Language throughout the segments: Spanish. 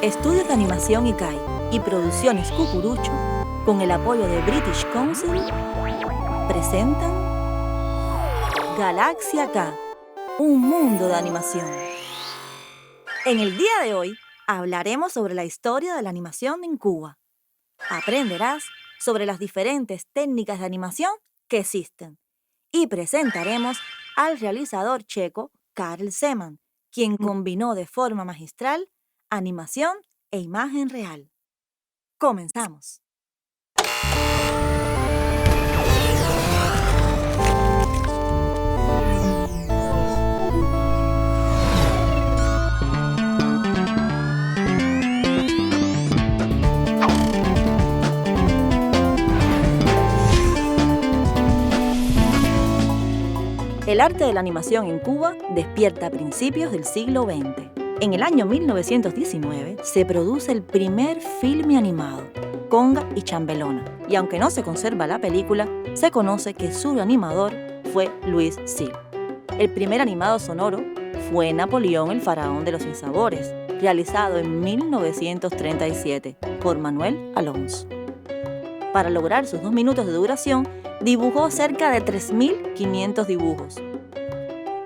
Estudios de Animación ICAI y Producciones Cucurucho, con el apoyo de British Council, presentan Galaxia K, un mundo de animación. En el día de hoy hablaremos sobre la historia de la animación en Cuba. Aprenderás sobre las diferentes técnicas de animación que existen y presentaremos al realizador checo Karel Zeman, quien combinó de forma magistral animación e imagen real. Comenzamos. El arte de la animación en Cuba despierta a principios del siglo XX. En el año 1919 se produce el primer filme animado, Conga y Chambelona, y aunque no se conserva la película, se conoce que su animador fue Louis Sil. El primer animado sonoro fue Napoleón el faraón de los sinsabores, realizado en 1937 por Manuel Alonso. Para lograr sus 2 minutos de duración, dibujó cerca de 3.500 dibujos.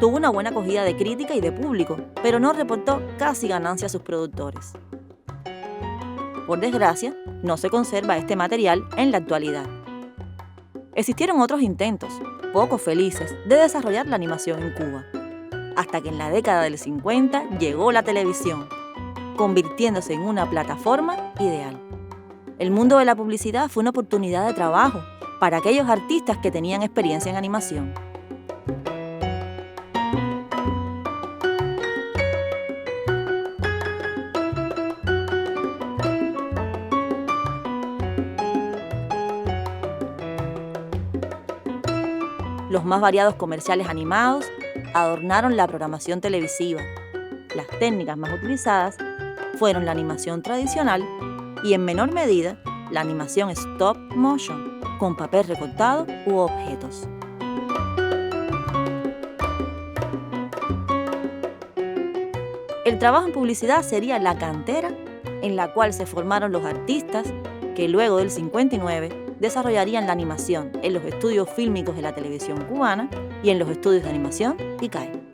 Tuvo una buena acogida de crítica y de público, pero no reportó casi ganancia a sus productores. Por desgracia, no se conserva este material en la actualidad. Existieron otros intentos, poco felices, de desarrollar la animación en Cuba, hasta que en la década del 50 llegó la televisión, convirtiéndose en una plataforma ideal. El mundo de la publicidad fue una oportunidad de trabajo para aquellos artistas que tenían experiencia en animación. Los más variados comerciales animados adornaron la programación televisiva. Las técnicas más utilizadas fueron la animación tradicional y, en menor medida, la animación stop motion, con papel recortado u objetos. El trabajo en publicidad sería la cantera en la cual se formaron los artistas que luego del 59 desarrollarían la animación en los estudios fílmicos de la televisión cubana y en los estudios de animación ICAI.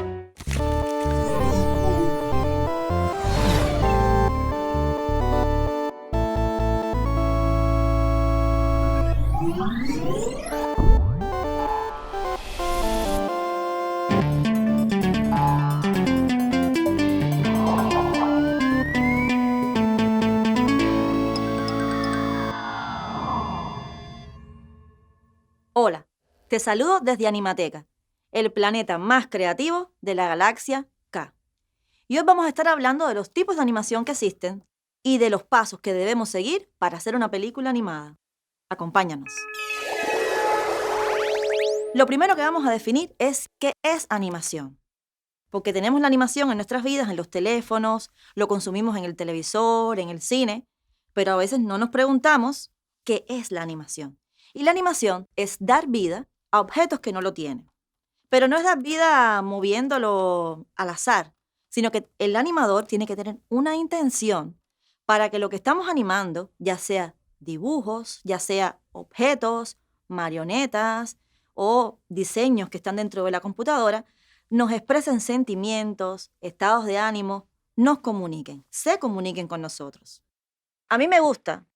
Hola, te saludo desde Animateca, el planeta más creativo de la galaxia K. Y hoy vamos a estar hablando de los tipos de animación que existen y de los pasos que debemos seguir para hacer una película animada. Acompáñanos. Lo primero que vamos a definir es qué es animación. Porque tenemos la animación en nuestras vidas, en los teléfonos, lo consumimos en el televisor, en el cine, pero a veces no nos preguntamos qué es la animación. Y la animación es dar vida a objetos que no lo tienen. Pero no es dar vida moviéndolo al azar, sino que el animador tiene que tener una intención para que lo que estamos animando, ya sea dibujos, ya sea objetos, marionetas o diseños que están dentro de la computadora, nos expresen sentimientos, estados de ánimo, nos comuniquen, se comuniquen con nosotros. A mí me gusta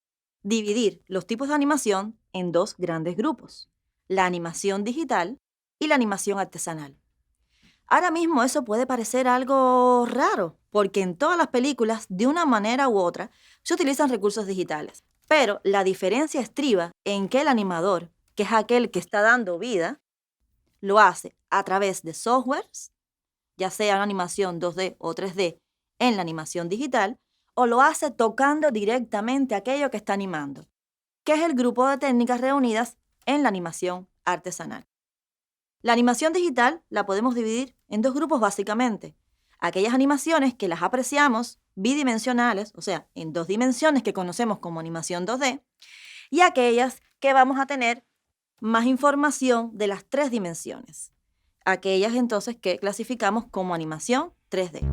dividir los tipos de animación en 2 grandes grupos, la animación digital y la animación artesanal. Ahora mismo eso puede parecer algo raro, porque en todas las películas, de una manera u otra, se utilizan recursos digitales. Pero la diferencia estriba en que el animador, que es aquel que está dando vida, lo hace a través de softwares, ya sea una animación 2D o 3D en la animación digital, o lo hace tocando directamente aquello que está animando, que es el grupo de técnicas reunidas en la animación artesanal. La animación digital la podemos dividir en 2 grupos básicamente. Aquellas animaciones que las apreciamos bidimensionales, o sea, en 2 dimensiones que conocemos como animación 2D, y aquellas que vamos a tener más información de las 3 dimensiones. Aquellas entonces que clasificamos como animación 3D.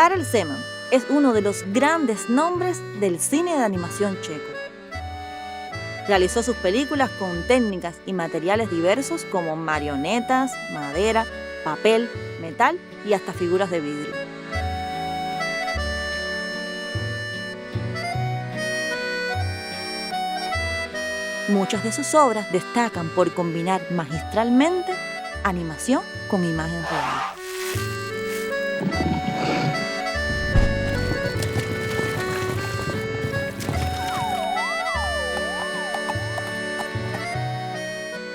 Karel Zeman es uno de los grandes nombres del cine de animación checo. Realizó sus películas con técnicas y materiales diversos como marionetas, madera, papel, metal y hasta figuras de vidrio. Muchas de sus obras destacan por combinar magistralmente animación con imagen real.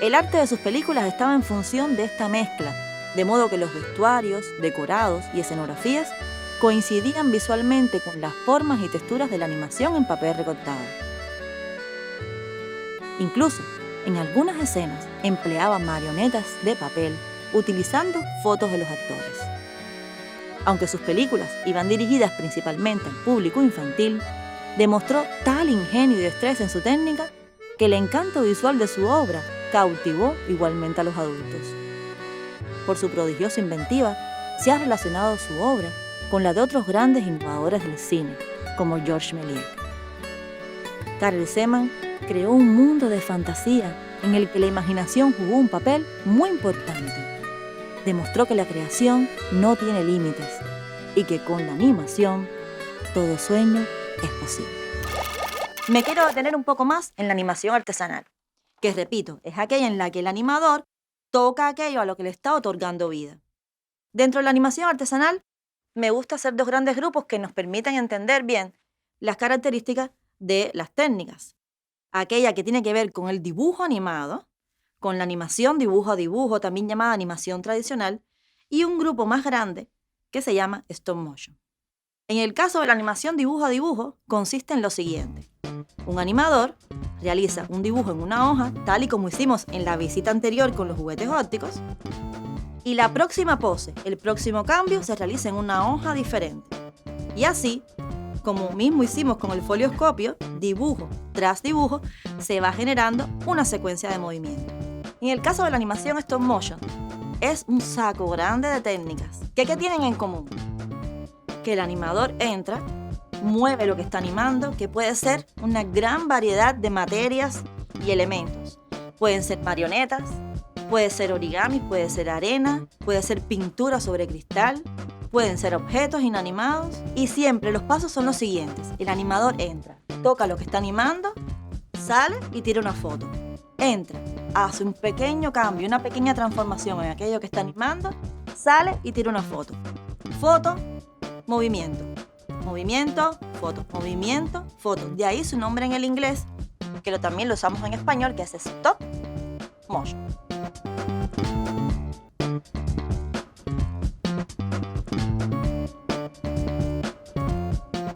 El arte de sus películas estaba en función de esta mezcla, de modo que los vestuarios, decorados y escenografías coincidían visualmente con las formas y texturas de la animación en papel recortado. Incluso, en algunas escenas empleaba marionetas de papel utilizando fotos de los actores. Aunque sus películas iban dirigidas principalmente al público infantil, demostró tal ingenio y destreza en su técnica que el encanto visual de su obra cautivó igualmente a los adultos. Por su prodigiosa inventiva, se ha relacionado su obra con la de otros grandes innovadores del cine, como Georges Méliès. Karel Zeman creó un mundo de fantasía en el que la imaginación jugó un papel muy importante. Demostró que la creación no tiene límites y que con la animación todo sueño es posible. Me quiero detener un poco más en la animación artesanal, que repito, es aquella en la que el animador toca aquello a lo que le está otorgando vida. Dentro de la animación artesanal, me gusta hacer dos grandes grupos que nos permiten entender bien las características de las técnicas. Aquella que tiene que ver con el dibujo animado, con la animación dibujo a dibujo, también llamada animación tradicional, y un grupo más grande que se llama stop motion. En el caso de la animación dibujo a dibujo, consiste en lo siguiente. Un animador realiza un dibujo en una hoja, tal y como hicimos en la visita anterior con los juguetes ópticos, y la próxima pose, el próximo cambio, se realiza en una hoja diferente. Y así, como mismo hicimos con el folioscopio, dibujo tras dibujo, se va generando una secuencia de movimiento. En el caso de la animación stop motion, es un saco grande de técnicas. ¿Qué tienen en común? Que el animador entra, mueve lo que está animando, que puede ser una gran variedad de materias y elementos. Pueden ser marionetas, puede ser origami, puede ser arena, puede ser pintura sobre cristal, pueden ser objetos inanimados y siempre los pasos son los siguientes. El animador entra, toca lo que está animando, sale y tira una foto. Entra, hace un pequeño cambio, una pequeña transformación en aquello que está animando, sale y tira una foto. Foto, movimiento. Movimiento, foto, movimiento, foto. De ahí su nombre en el inglés, que también lo usamos en español, que es stop motion.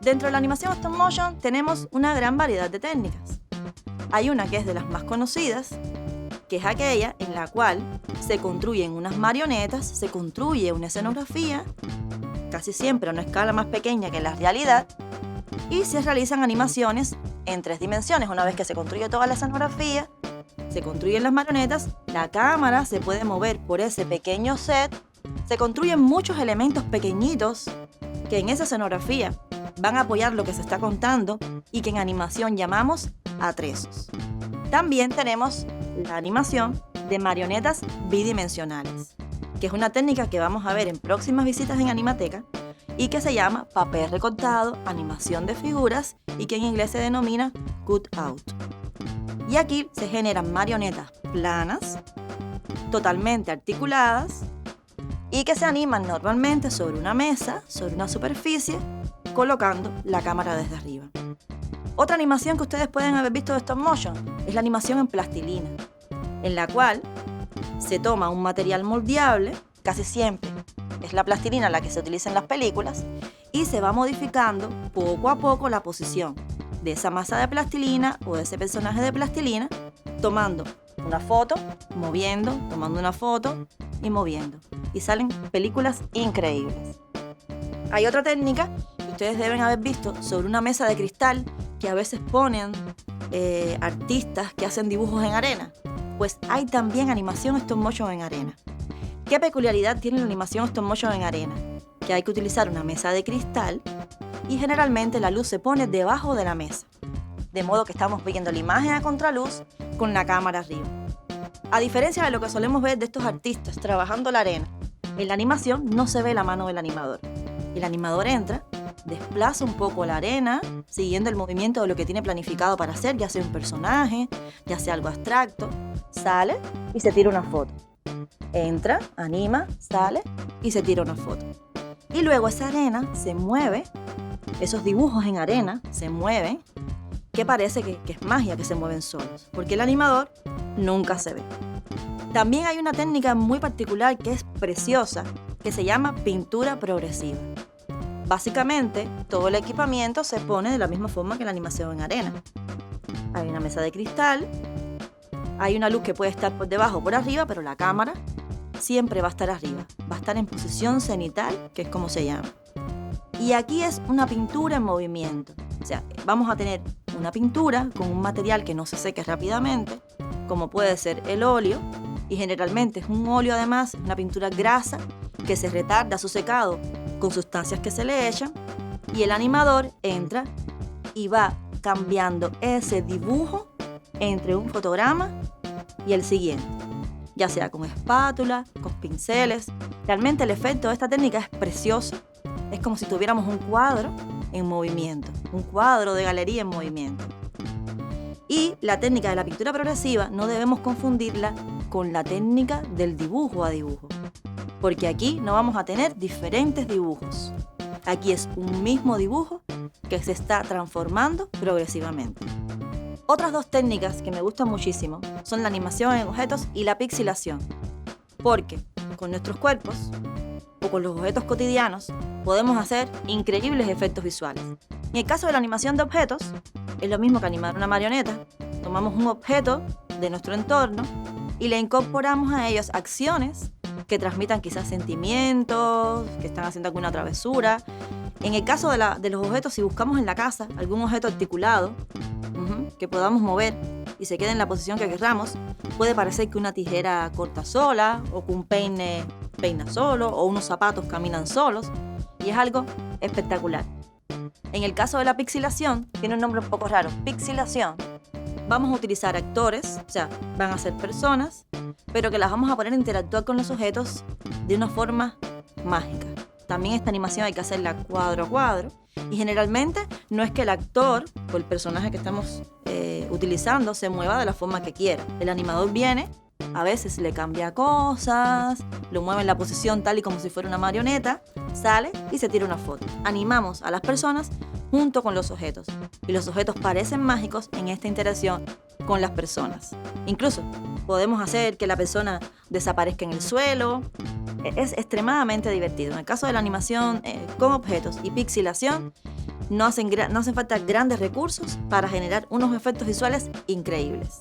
Dentro de la animación stop motion tenemos una gran variedad de técnicas. Hay una que es de las más conocidas, que es aquella en la cual se construyen unas marionetas, se construye una escenografía, casi siempre a una escala más pequeña que la realidad, y se realizan animaciones en 3 dimensiones. Una vez que se construye toda la escenografía, se construyen las marionetas, la cámara se puede mover por ese pequeño set, se construyen muchos elementos pequeñitos que en esa escenografía van a apoyar lo que se está contando y que en animación llamamos atrezos. También tenemos la animación de marionetas bidimensionales, que es una técnica que vamos a ver en próximas visitas en Animateca y que se llama papel recortado, animación de figuras y que en inglés se denomina cut out. Y aquí se generan marionetas planas, totalmente articuladas y que se animan normalmente sobre una mesa, sobre una superficie, colocando la cámara desde arriba. Otra animación que ustedes pueden haber visto de stop motion es la animación en plastilina, en la cual se toma un material moldeable, casi siempre es la plastilina la que se utiliza en las películas, y se va modificando poco a poco la posición de esa masa de plastilina o de ese personaje de plastilina, tomando una foto, moviendo, tomando una foto y moviendo. Y salen películas increíbles. Hay otra técnica que ustedes deben haber visto sobre una mesa de cristal que a veces ponen artistas que hacen dibujos en arena. Pues hay también animación stop motion en arena. ¿Qué peculiaridad tiene la animación stop motion en arena? que hay que utilizar una mesa de cristal y generalmente la luz se pone debajo de la mesa, de modo que estamos viendo la imagen a contraluz con la cámara arriba. A diferencia de lo que solemos ver de estos artistas trabajando la arena, en la animación no se ve la mano del animador. El animador entra, desplaza un poco la arena, siguiendo el movimiento de lo que tiene planificado para hacer, ya sea un personaje, ya sea algo abstracto, sale y se tira una foto. Entra, anima, sale y se tira una foto. Y luego esa arena se mueve, esos dibujos en arena se mueven, que parece que es magia, que se mueven solos, porque el animador nunca se ve. También hay una técnica muy particular que es preciosa, que se llama pintura progresiva. Básicamente, todo el equipamiento se pone de la misma forma que la animación en arena. Hay una mesa de cristal, hay una luz que puede estar por debajo o por arriba, pero la cámara siempre va a estar arriba, va a estar en posición cenital, que es como se llama. Y aquí es una pintura en movimiento. O sea, vamos a tener una pintura con un material que no se seque rápidamente, como puede ser el óleo, y generalmente es un óleo además, una pintura grasa, que se retarda su secado con sustancias que se le echan, y el animador entra y va cambiando ese dibujo entre un fotograma y el siguiente, ya sea con espátula, con pinceles. Realmente el efecto de esta técnica es precioso. Es como si tuviéramos un cuadro en movimiento, un cuadro de galería en movimiento. Y la técnica de la pintura progresiva no debemos confundirla con la técnica del dibujo a dibujo, porque aquí no vamos a tener diferentes dibujos. Aquí es un mismo dibujo que se está transformando progresivamente. Otras dos técnicas que me gustan muchísimo son la animación en objetos y la pixelación, porque con nuestros cuerpos o con los objetos cotidianos podemos hacer increíbles efectos visuales. En el caso de la animación de objetos, es lo mismo que animar una marioneta. Tomamos un objeto de nuestro entorno y le incorporamos a ellos acciones que transmitan quizás sentimientos, que están haciendo alguna travesura. En el caso de los objetos, si buscamos en la casa algún objeto articulado que podamos mover y se quede en la posición que querramos, puede parecer que una tijera corta sola, o que un peine peina solo, o unos zapatos caminan solos, y es algo espectacular. En el caso de la pixelación, tiene un nombre un poco raro, pixelación, vamos a utilizar actores, o sea, van a ser personas, pero que las vamos a poner a interactuar con los objetos de una forma mágica. También esta animación hay que hacerla cuadro a cuadro, y generalmente no es que el actor o el personaje que estamos utilizando se mueva de la forma que quiera. El animador viene, a veces le cambia cosas, lo mueve en la posición tal y como si fuera una marioneta, sale y se tira una foto. Animamos a las personas junto con los objetos, y los objetos parecen mágicos en esta interacción con las personas. Incluso podemos hacer que la persona desaparezca en el suelo. Es extremadamente divertido. En el caso de la animación con objetos y pixelación, no hacen falta grandes recursos para generar unos efectos visuales increíbles.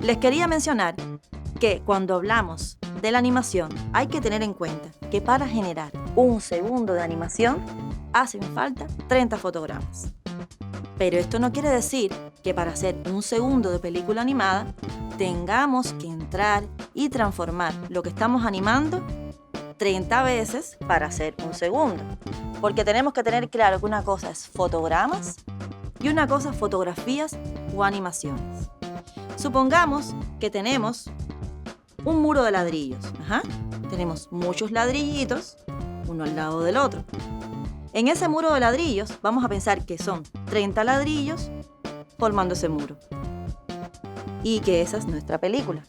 Les quería mencionar que cuando hablamos de la animación hay que tener en cuenta que para generar un segundo de animación hacen falta 30 fotogramas. Pero esto no quiere decir que para hacer un segundo de película animada tengamos que entrar y transformar lo que estamos animando 30 veces para hacer un segundo. Porque tenemos que tener claro que una cosa es fotogramas y una cosa es fotografías o animaciones. Supongamos que tenemos un muro de ladrillos. Tenemos muchos ladrillitos, uno al lado del otro. En ese muro de ladrillos vamos a pensar que son 30 ladrillos formando ese muro. Y que esa es nuestra película.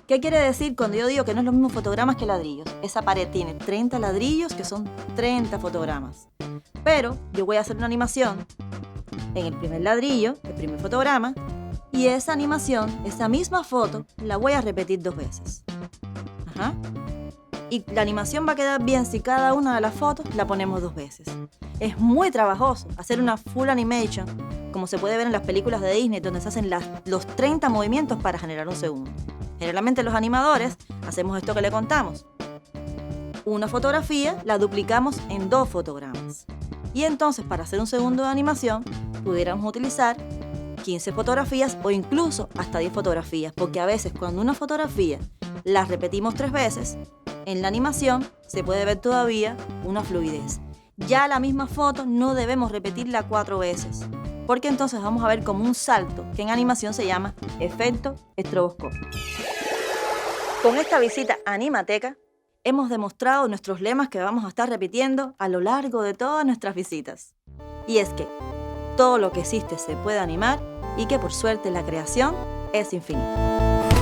¿Qué quiere decir cuando yo digo que no es lo mismo fotogramas que ladrillos? Esa pared tiene 30 ladrillos que son 30 fotogramas. Pero yo voy a hacer una animación en el primer ladrillo, el primer fotograma, y esa animación, esa misma foto, la voy a repetir 2 veces. Y la animación va a quedar bien si cada una de las fotos la ponemos 2 veces. Es muy trabajoso hacer una full animation, como se puede ver en las películas de Disney, donde se hacen los 30 movimientos para generar un segundo. Generalmente los animadores hacemos esto que le contamos. Una fotografía la duplicamos en 2 fotogramas. Y entonces, para hacer un segundo de animación, pudiéramos utilizar 15 fotografías o incluso hasta 10 fotografías, porque a veces cuando una fotografía la repetimos 3 veces, En la animación se puede ver todavía una fluidez. Ya la misma foto no debemos repetirla 4 veces, porque entonces vamos a ver como un salto que en animación se llama efecto estroboscópico. Con esta visita a Animateca hemos demostrado nuestros lemas que vamos a estar repitiendo a lo largo de todas nuestras visitas. Y es que todo lo que existe se puede animar y que por suerte la creación es infinita.